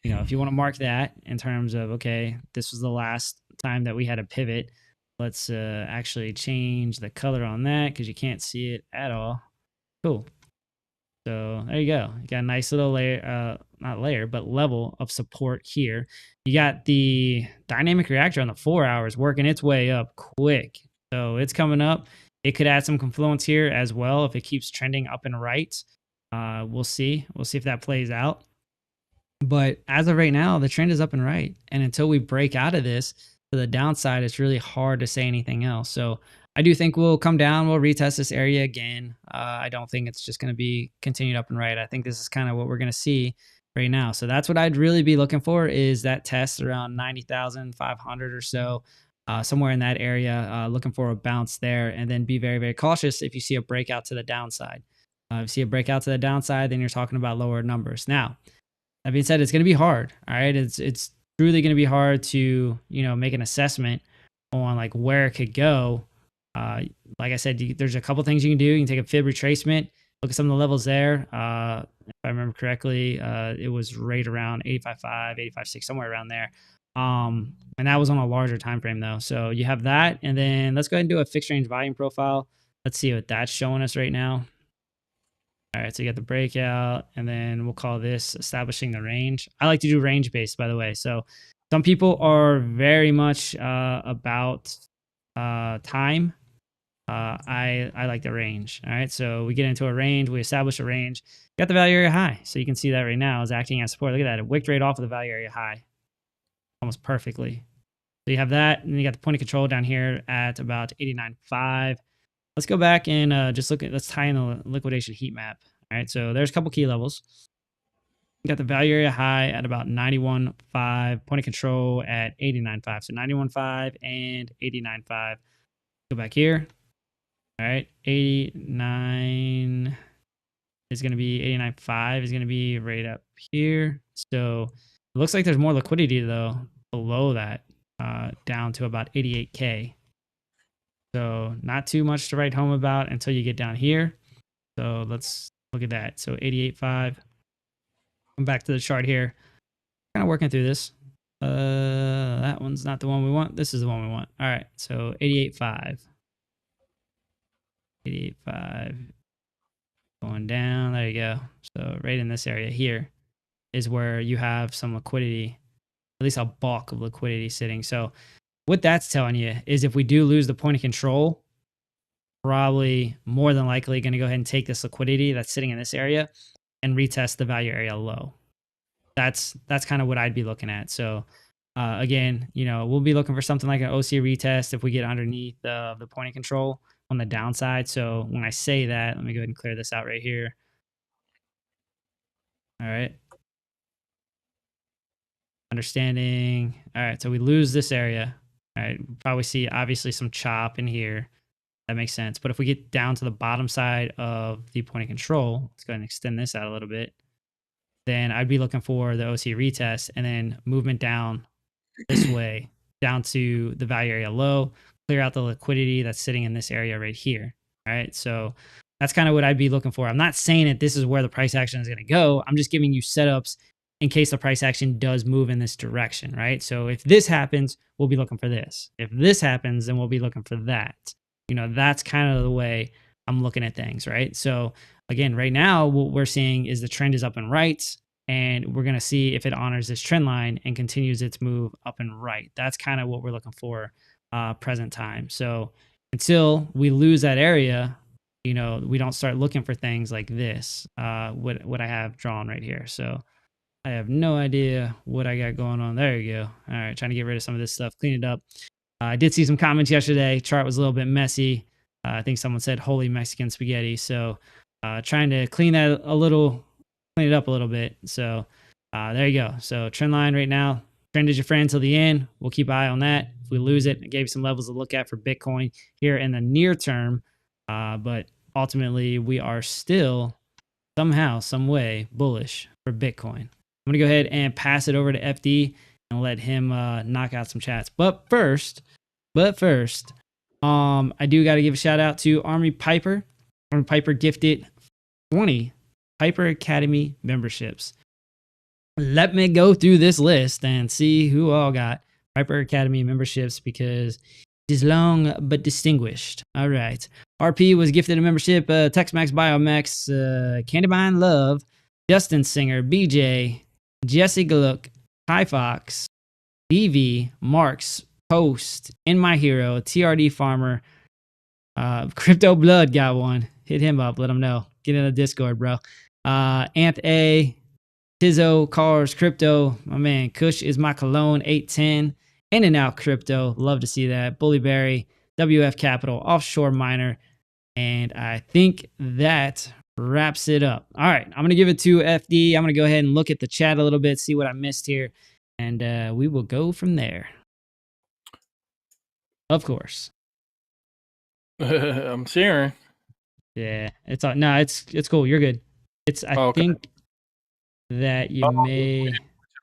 if you want to mark that in terms of, okay, this was the last time that we had a pivot. Let's actually change the color on that because you can't see it at all. Cool. So there you go. You got a nice little layer, not layer, but level of support here. You got the dynamic reactor on the 4 hours working its way up quick. So it's coming up. It could add some confluence here as well if it keeps trending up and right. We'll see. We'll see if that plays out. But as of right now, the trend is up and right. And until we break out of this to the downside, it's really hard to say anything else. So I do think we'll come down. We'll retest this area again. I don't think it's just going to be continued up and right. I think this is kind of what we're going to see right now. So that's what I'd really be looking for, is that test around 90,500 or so, somewhere in that area, looking for a bounce there. And then be very, very cautious if you see a breakout to the downside. If you see a breakout to the downside, then you're talking about lower numbers. Now, that being said, it's going to be hard. All right. It's truly going to be hard to, make an assessment on like where it could go. Like I said, there's a couple things you can do. You can take a fib retracement, look at some of the levels there. If I remember correctly, it was right around 85.5, 85.6, somewhere around there. And that was on a larger time frame though. So you have that, and then let's go ahead and do a fixed range volume profile. Let's see what that's showing us right now. All right, so you got the breakout, and then we'll call this establishing the range. I like to do range based, by the way. So some people are very much about time. I like the range. All right, so we get into a range, we establish a range. Got the value area high, so you can see that right now is acting as support. Look at that, it wicked right off of the value area high, almost perfectly. So you have that, and then you got the point of control down here at about 89.5. Let's go back and just let's tie in the liquidation heat map. All right, so there's a couple key levels. You got the value area high at about 91.5, point of control at 89.5. So 91.5 and 89.5. Go back here. All right, 89. is going to be 89.5 is going to be right up here. So it looks like there's more liquidity though below that, down to about 88K. So not too much to write home about until you get down here. So let's look at that. So 88.5. Come back to the chart here. Kind of working through this. That one's not the one we want. This is the one we want. All right. So 88.5. 88.5. Going down. There you go. So right in this area here is where you have some liquidity, at least a bulk of liquidity sitting. So what that's telling you is if we do lose the point of control, probably more than likely going to go ahead and take this liquidity that's sitting in this area and retest the value area low. That's kind of what I'd be looking at. So again, you know, we'll be looking for something like an OC retest if we get underneath the point of control on the downside. So when I say that, let me go ahead and clear this out right here. All right. Understanding. All right. So we lose this area. All right. We'll probably see obviously some chop in here. That makes sense. But if we get down to the bottom side of the point of control, let's go ahead and extend this out a little bit. Then I'd be looking for the OC retest and then movement down this way, down to the value area low, clear out the liquidity that's sitting in this area right here. All right. So that's kind of what I'd be looking for. I'm not saying that this is where the price action is going to go. I'm just giving you setups in case the price action does move in this direction, right? So if this happens, we'll be looking for this. If this happens, then we'll be looking for that. You know, that's kind of the way I'm looking at things, right? So again, right now, what we're seeing is the trend is up and right, and we're going to see if it honors this trend line and continues its move up and right. That's kind of what we're looking for present time. So until we lose that area, you know, we don't start looking for things like this, what I have drawn right here. So I have no idea what I got going on. There you go. All right, trying to get rid of some of this stuff, clean it up. I did see some comments yesterday. Chart was a little bit messy. I think someone said holy Mexican spaghetti. So trying to clean that clean it up a little bit. So there you go. So trend line right now, trend is your friend till the end. We'll keep an eye on that. If we lose it, I gave you some levels to look at for Bitcoin here in the near term. But ultimately, we are still somehow, some way bullish for Bitcoin. I'm going to go ahead and pass it over to FD and let him knock out some chats. But first, I do got to give a shout out to Army Piper. Army Piper gifted 20 Piper Academy memberships. Let me go through this list and see who all got Piper Academy memberships because it is long but distinguished. All right. RP was gifted a membership. Texmax Biomax, Candybine Love, Justin Singer, BJ, Jesse Gluck, Ty Fox, BV, Marks, Post, In My Hero, TRD Farmer, Crypto Blood got one. Hit him up. Let him know. Get in the Discord, bro. Anth A, Tizo, Cars, Crypto. My man, Kush is my cologne, 810. In and Out Crypto. Love to see that. Bullyberry, WF Capital, Offshore Miner. And I think that wraps it up. All right. I'm going to give it to FD. I'm going to go ahead and look at the chat a little bit, see what I missed here. And we will go from there. Of course. I'm sharing. Yeah, it's no, it's cool. You're good. I think that you may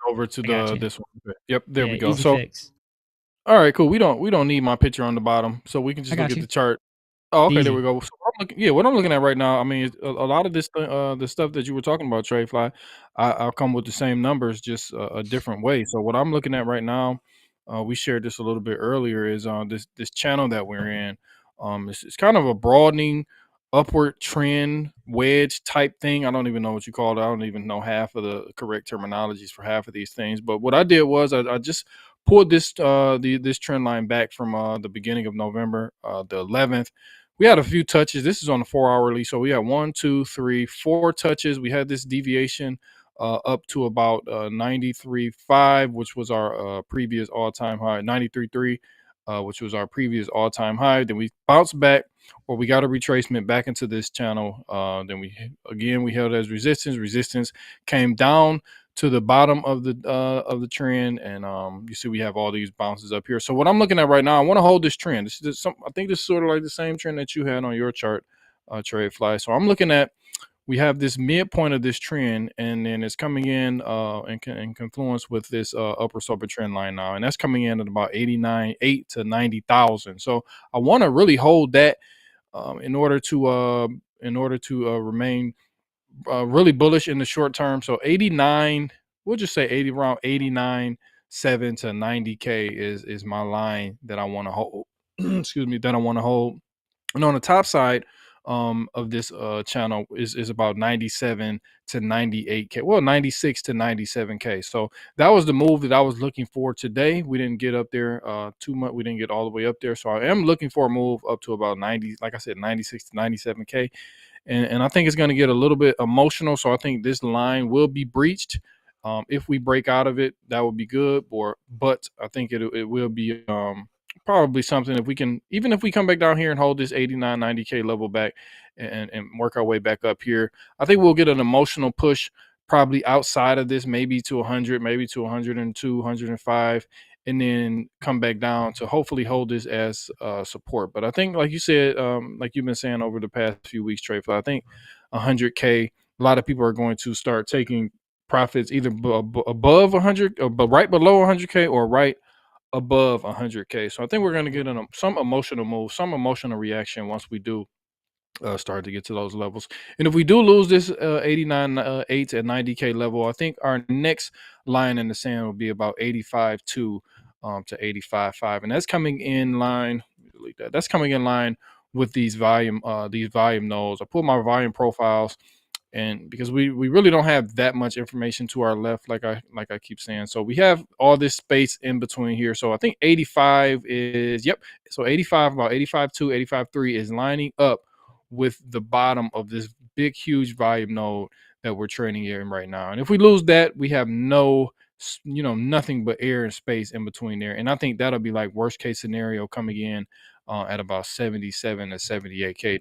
over to this one. Yep, there we go. Easy So fix. all right, cool. We don't need my picture on the bottom, so we can just look at the chart. Oh, okay, there we go. So what I'm looking at right now, I mean, a lot of this, the stuff that you were talking about, TradeFly, I'll come with the same numbers, just a different way. So what I'm looking at right now, we shared this a little bit earlier, is this channel that we're in. It's kind of a broadening upward trend wedge type thing. I don't even know what you call it. I don't even know half of the correct terminologies for half of these things. But what I did was I just pulled this this trend line back from the beginning of November, the 11th. We had a few touches. This is on the 4-hourly. So we had 1, 2, 3, 4 touches. We had this deviation up to about 93.5, which was our previous all-time high, 93.3, which was our previous all-time high. Then we bounced back, or we got a retracement back into this channel. Then we held as resistance. Resistance came down to the bottom of the trend, and you see we have all these bounces up here. So what I'm looking at right now, I want to hold this trend. I think this is sort of like the same trend that you had on your chart, TradeFly. So I'm looking at we have this midpoint of this trend, and then it's coming in in confluence with this upper slope trend line now, and that's coming in at about 89.8 to 90,000. So I want to really hold that in order to remain really bullish in the short term. So 89, we'll just say 80, around 89.7 to 90K is my line that I want to hold. Excuse me, that I want to hold. And on the top side of this channel is about 97 to 98K. Well, 96 to 97K. So that was the move that I was looking for today. We didn't get up there too much. We didn't get all the way up there. So I am looking for a move up to about 90, like I said, 96 to 97K. And I think it's going to get a little bit emotional. So I think this line will be breached. If we break out of it, that would be good. But I think it will be probably something if we can, even if we come back down here and hold this 89, 90K level back and work our way back up here, I think we'll get an emotional push probably outside of this, maybe to 100, maybe to 102, 105, and then come back down to hopefully hold this as support. But I think, like you said, like you've been saying over the past few weeks, TradeFly, I think 100K, a lot of people are going to start taking profits either above 100, but right below 100K or right above 100K. So I think we're going to get some emotional move, some emotional reaction once we do start to get to those levels. And if we do lose this 89.8 and 90K level, I think our next line in the sand will be about 85.2 to 85.5, and that's coming in line. Delete that. That's coming in line with these volume nodes. I put my volume profiles, and because we really don't have that much information to our left, like I keep saying, so we have all this space in between here. So I think 85 is, yep, so 85, about 85.2, 85.3 is lining up with the bottom of this big huge volume node that we're trading in right now. And if we lose that, we have nothing but air and space in between there. And I think that'll be like worst case scenario coming in at about 77 to 78K,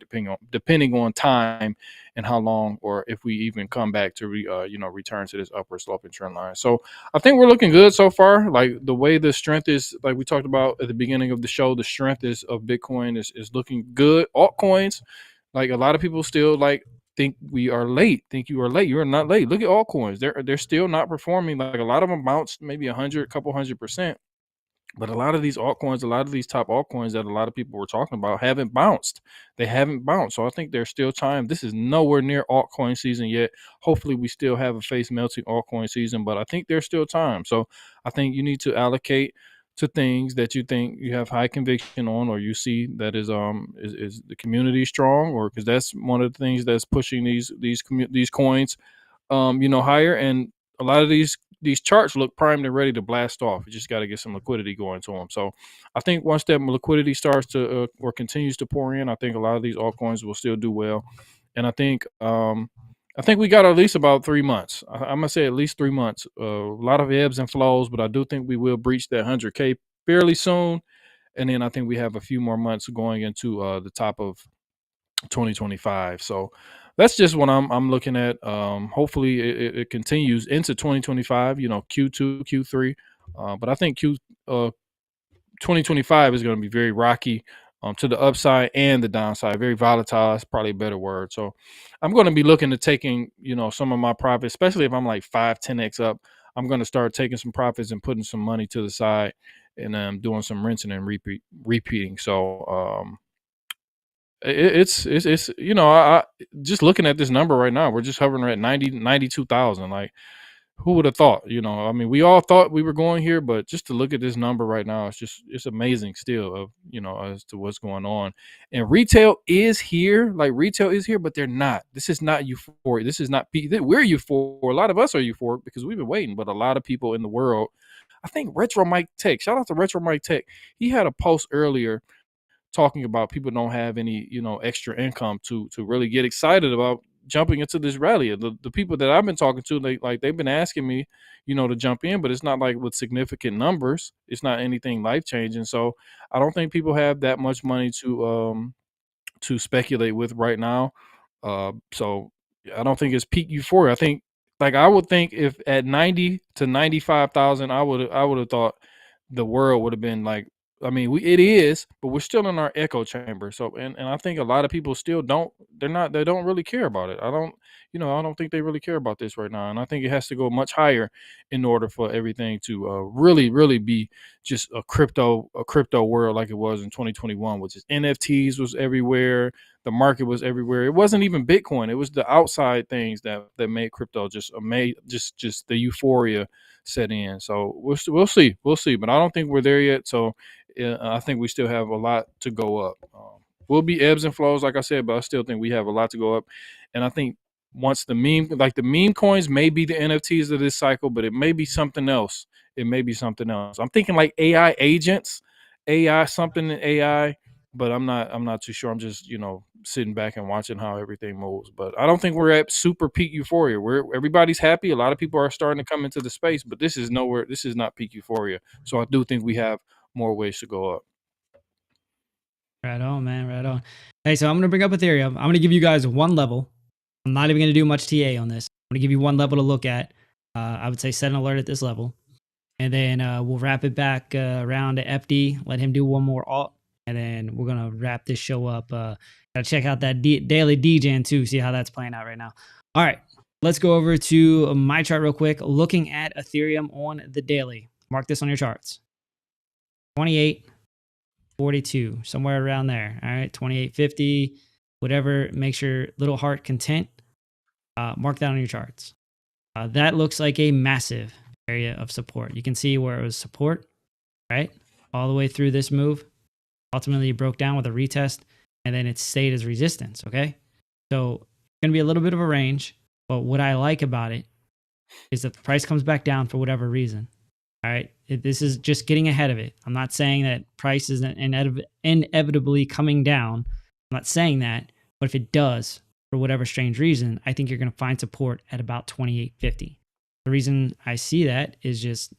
depending on time and how long, or if we even come back to return to this upper sloping trend line. So I think we're looking good so far. Like the way the strength is, like we talked about at the beginning of the show, the strength of Bitcoin is looking good. Altcoins, like a lot of people still think you are late. You are not late. Look at altcoins. They're still not performing. Like a lot of them bounced maybe 100, couple 100%. But a lot of these altcoins, a lot of these top altcoins that a lot of people were talking about haven't bounced. They haven't bounced. So I think there's still time. This is nowhere near altcoin season yet. Hopefully we still have a face melting altcoin season, but I think there's still time. So I think you need to allocate to things that you think you have high conviction on, or you see that is the community strong, or because that's one of the things that's pushing these coins higher. And a lot of these charts look primed and ready to blast off. You just got to get some liquidity going to them. So I think once that liquidity starts to or continues to pour in, I think a lot of these altcoins will still do well. And I think we got at least about 3 months. I'm gonna say at least 3 months. A lot of ebbs and flows, but I do think we will breach that 100K fairly soon. And then I think we have a few more months going into the top of 2025. So that's just what I'm looking at. Hopefully it continues into 2025, Q2, Q3. But I think 2025 is going to be very rocky to the upside and the downside. Very volatile. That's probably a better word. So I'm going to be looking at taking, some of my profits, especially if I'm like 5-10x up. I'm going to start taking some profits and putting some money to the side, and doing some rinsing and repeating. So it's I just looking at this number right now, we're just hovering at 92,000. Like, who would have thought? I mean, we all thought we were going here, but just to look at this number right now, it's amazing still of as to what's going on. And retail is here, but they're not. This is not euphoric. This is not peak. We're euphoric. A lot of us are euphoric because we've been waiting, but a lot of people in the world, I think Retro Mike Tech, shout out to Retro Mike Tech, he had a post earlier talking about people don't have any extra income to really get excited about jumping into this rally. The people that I've been talking to, they've been asking me to jump in, but it's not like with significant numbers. It's not anything life changing. So I don't think people have that much money to speculate with right now. So I don't think it's peak euphoria. I think, like, I would think if at 90 to 95,000, I would have thought the world would have been like I mean, it is, but we're still in our echo chamber. So, and I think a lot of people still don't. They don't really care about it. I don't think they really care about this right now. And I think it has to go much higher in order for everything to really be just a crypto world like it was in 2021, which is NFTs was everywhere. The market was everywhere. It wasn't even Bitcoin. It was the outside things that made crypto just just the euphoria set in. So we'll see. But I don't think we're there yet. So I think we still have a lot to go up. Will be ebbs and flows, like I said, but I still think we have a lot to go up. And I think once the meme coins may be the NFTs of this cycle, but it may be something else. It may be something else. I'm thinking like AI agents, AI something in AI, but I'm not too sure. I'm just sitting back and watching how everything moves. But I don't think we're at super peak euphoria. Everybody's happy. A lot of people are starting to come into the space, but this is nowhere. This is not peak euphoria. So I do think we have more ways to go up. Right on, man. Right on. Hey, so I'm going to bring up Ethereum. I'm going to give you guys one level. I'm not even going to do much TA on this. I'm going to give you one level to look at. I would say set an alert at this level. And then we'll wrap it back around to FD. Let him do one more alt. And then we're going to wrap this show up. Got to check out that daily Degen too. See how that's playing out right now. All right. Let's go over to my chart real quick. Looking at Ethereum on the daily. Mark this on your charts. 28.42, somewhere around there. All right, 28.50, whatever makes your little heart content. Mark that on your charts. That looks like a massive area of support. You can see where it was support, right? All the way through this move. Ultimately, it broke down with a retest, and then it stayed as resistance, okay? So it's going to be a little bit of a range, but what I like about it is that the price comes back down for whatever reason. All right. This is just getting ahead of it. I'm not saying that price is inevitably coming down. I'm not saying that. But if it does, for whatever strange reason, I think you're going to find support at about 28.50. The reason I see that is just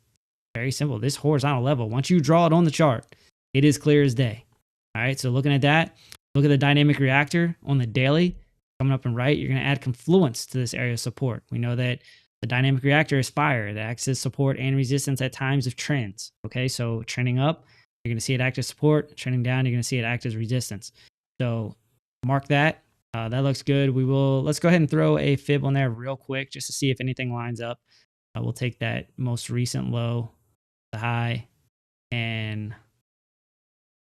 very simple. This horizontal level, once you draw it on the chart, it is clear as day. All right. So looking at that, look at the dynamic reactor on the daily coming up and right. You're going to add confluence to this area of support. We know that the dynamic reactor is fire. It acts as support and resistance at times of trends. Okay, so trending up, you're going to see it act as support. Trending down, you're going to see it act as resistance. So mark that. That looks good. Let's go ahead and throw a fib on there real quick just to see if anything lines up. We'll take that most recent low, the high, and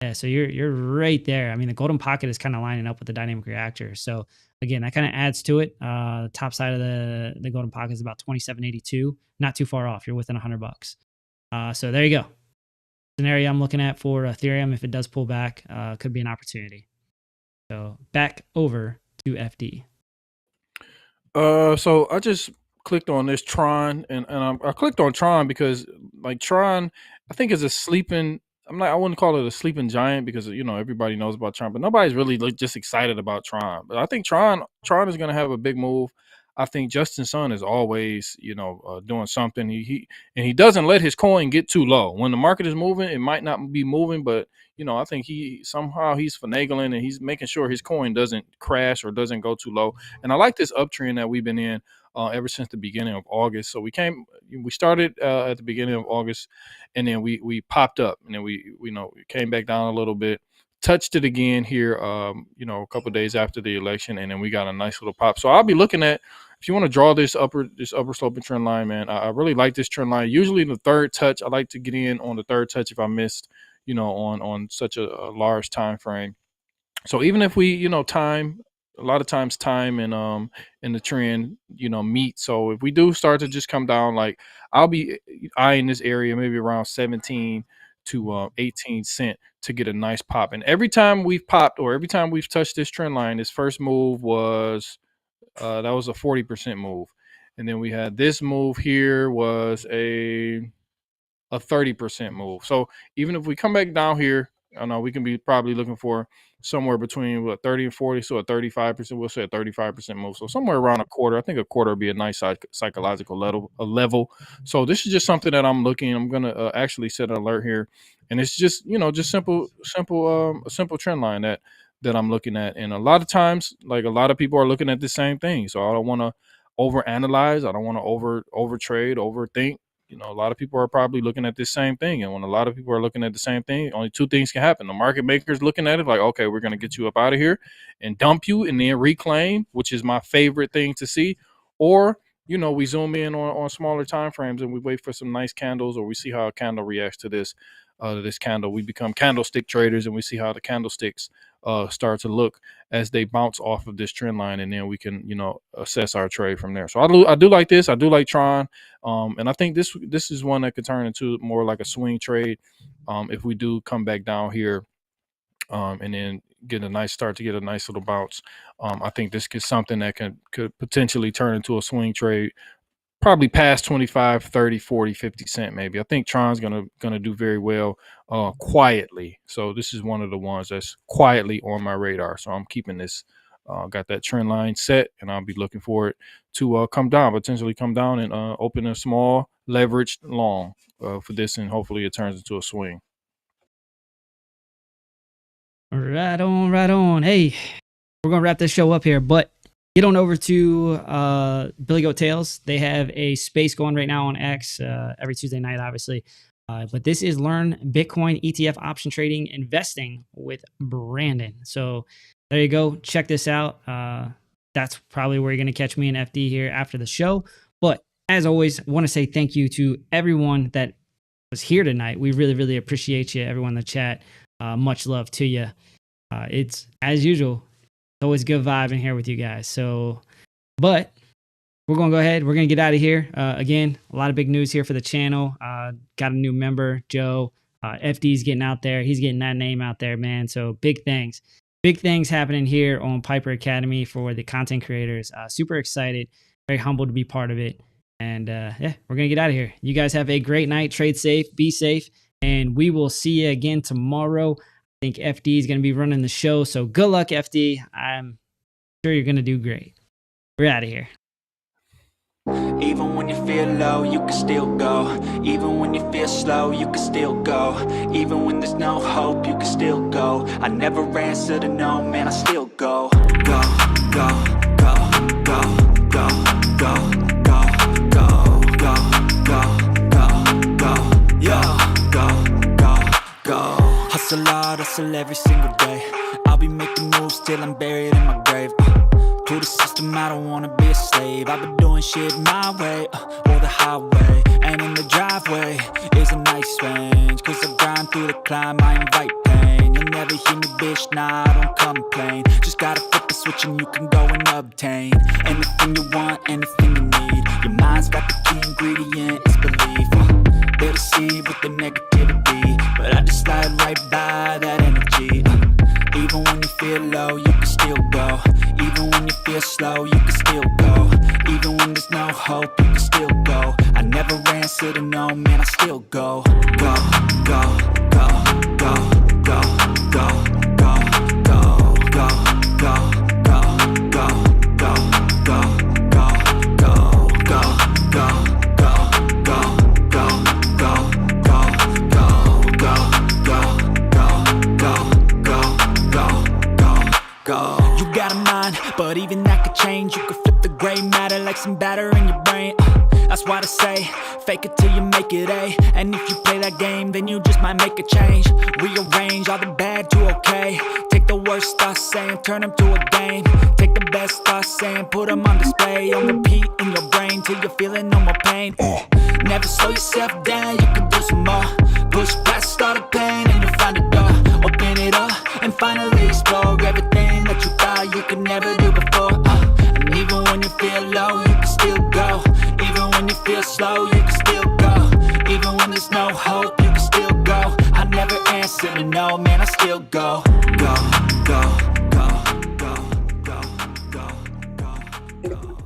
yeah, so you're right there. I mean, the golden pocket is kind of lining up with the dynamic reactor. So again, that kind of adds to it. The top side of the golden pocket is about 27.82. Not too far off. You're within $100. So there you go. Scenario I'm looking at for Ethereum, if it does pull back, could be an opportunity. So back over to FD. So I just clicked on this Tron, and I clicked on Tron because like Tron, I think is a sleeping. I wouldn't call it a sleeping giant because everybody knows about Tron, but nobody's really just excited about Tron. But I think Tron is going to have a big move. I think Justin Sun is always doing something. He doesn't let his coin get too low. When the market is moving, it might not be moving, but I think he's finagling and he's making sure his coin doesn't crash or doesn't go too low. And I like this uptrend that we've been in ever since the beginning of August. So we started at the beginning of August, and then we popped up, and then we came back down a little bit, touched it again here, a couple of days after the election, and then we got a nice little pop. So I'll be looking at, if you want to draw this upper sloping trend line, man, I really like this trend line. Usually the third touch, I like to get in on the third touch if I missed, on such a large time frame. So even if we, time, a lot of times time and the trend, meet. So if we do start to just come down, like I'll be eyeing this area maybe around 17 to 18 cent to get a nice pop. And every time we've popped or every time we've touched this trend line, this first move was that was a 40% move. And then we had this move here was a 30% move. So even if we come back down here, I know we can be probably looking for somewhere between 30 and 40, so a 35%. We'll say a 35% move. So somewhere around a quarter. I think a quarter would be a nice psychological level. So this is just something that I'm gonna actually set an alert here, and it's just just a simple trend line that I'm looking at. And a lot of times, like a lot of people are looking at the same thing. So I don't want to overanalyze. I don't want to over trade, overthink. you know, a lot of people are probably looking at this same thing. And when a lot of people are looking at the same thing, only two things can happen. The market maker's looking at it like, okay, we're going to get you up out of here and dump you and then reclaim, which is my favorite thing to see. Or, you know, we zoom in on smaller time frames and we wait for some nice candles, or we see how a candle reacts to this candle. We become candlestick traders and we see how the candlesticks start to look as they bounce off of this trend line, and then we can, you know, assess our trade from there. So I do like this. I do like Tron, and I think this is one that could turn into more like a swing trade if we do come back down here and then get a nice little bounce. I think this is something that could potentially turn into a swing trade, probably past 25, 30, 40, 50 cent maybe. I think Tron's gonna do very well quietly. So this is one of the ones that's quietly on my radar. So I'm keeping this, got that trend line set, and I'll be looking for it to potentially come down and open a small leveraged long for this, and hopefully it turns into a swing. Right on, right on. Hey, we're gonna wrap this show up here, but get on over to Billy Goat Tales. They have a space going right now on X every Tuesday night, obviously. But this is Learn Bitcoin ETF Option Trading Investing with Brandon. So there you go. Check this out. That's probably where you're going to catch me and FD here after the show. But as always, I want to say thank you to everyone that was here tonight. We really, really appreciate you, everyone in the chat. Much love to you. It's, as usual, always good vibe in here with you guys. So, but we're going to go ahead. We're going to get out of here. Again, a lot of big news here for the channel. Got a new member, Joe. FD's getting out there. He's getting that name out there, man. So big things. Big things happening here on Piper Academy for the content creators. Super excited. Very humbled to be part of it. And yeah, we're going to get out of here. You guys have a great night. Trade safe. Be safe. And we will see you again tomorrow. I think FD is going to be running the show. So good luck, FD. I'm sure you're going to do great. We're out of here. Even when you feel low, you can still go. Even when you feel slow, you can still go. Even when there's no hope, you can still go. I never answer to no, man, I still go. Go, go, go, go, go, go, go, go, go, go, go, go, yeah. Go. Hustle hard, hustle every single day. I'll be making moves till I'm buried in my grave. To the system, I don't wanna be a slave. I've been doing shit my way, or the highway. And in the driveway is a nice range. Cause I grind through the climb, I invite pain. You'll never hear me, bitch, nah, I don't complain. Just gotta flip the switch and you can go and obtain anything you want, anything you need. Your mind's got the key ingredient, it's belief. They'll deceive with the negativity, but I just slide right by that energy. Even when you feel low, you can still go. Even when you feel slow, you can still go. Even when there's no hope, you can still go. I never answer to no, man, I still go. Go, go, go, go, go, go, go, go, go, go, go, go, go, go, go, go, go, go. Go. You got a mind, but even that could change. You could flip the gray matter like some batter in your brain. That's why they say, fake it till you make it A. And if you play that game, then you just might make a change. Rearrange all the bad to okay. Take the worst thoughts saying, turn them to a game. Take the best thoughts saying, put them on display. On repeat in your brain till you're feeling no more pain. Never slow yourself down, you can do some more. Push past all the pain and you'll find a door. Open it up and finally explore everything that you thought you could never do before. And even when you feel low, you can still go. Even when you feel slow, you can still go. Even when there's no hope, you can still go. I never answer to no, man, I still go. Go, go, go, go, go, go, go, go.